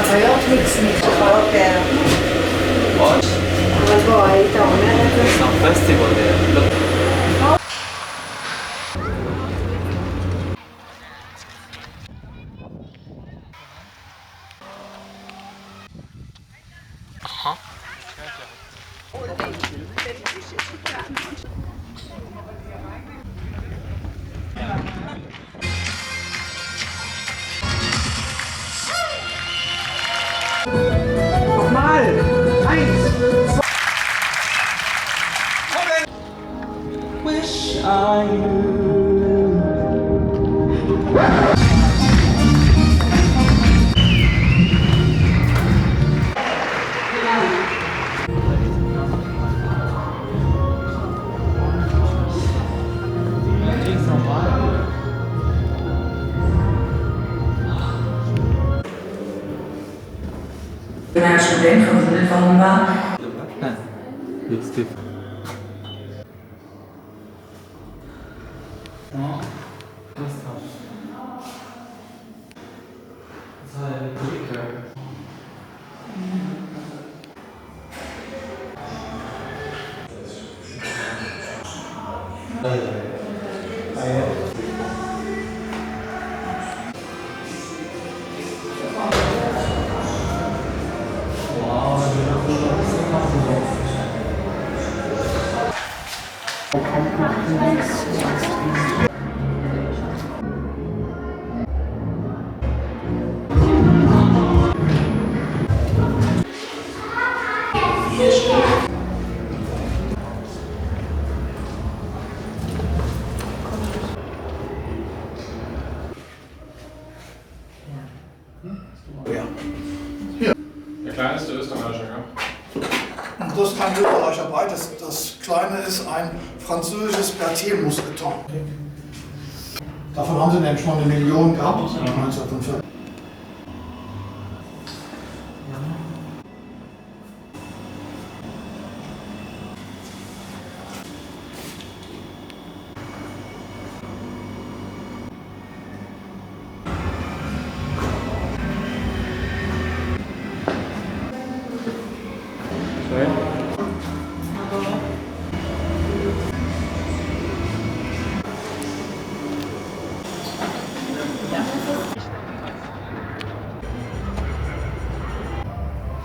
חוויות מיקס חוויות אבל בוא, היית אומר את זה? Some festival there. Look. Nochmal! 1, 2. Wish I knew. Ik ben student van de baan. Nee, dit is dit. Der kleinste Österreicher, ja? Das ist kein Österreicher Breit, das kleine ist ein französisches Berthier-Mousqueton. Davon haben sie nämlich schon 1 Million gehabt, 1945.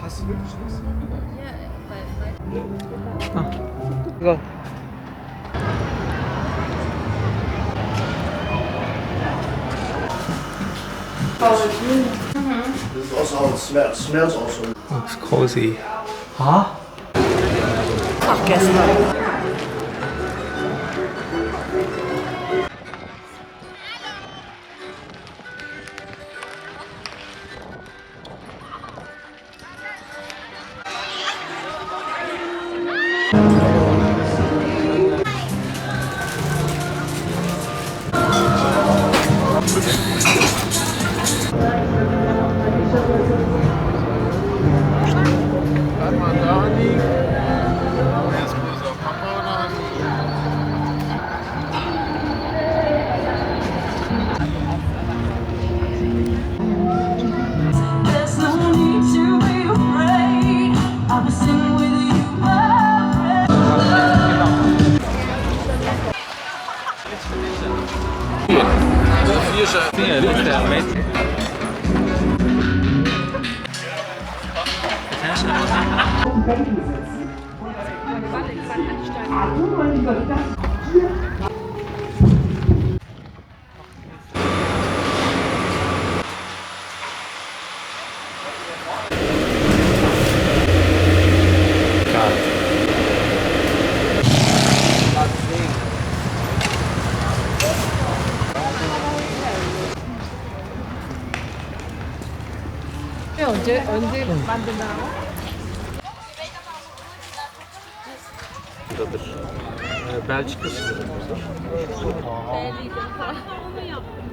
Hast du wirklich was? Go. This is also how it smells. Smells also. Looks cozy. Huh? Ach, gestern. Kabine setzen. Achtung, mein Lieber, das hier. 언제 만든다고? Buradadır. Belçika sınırımızdır. Belliydi falan. Onu yaptım.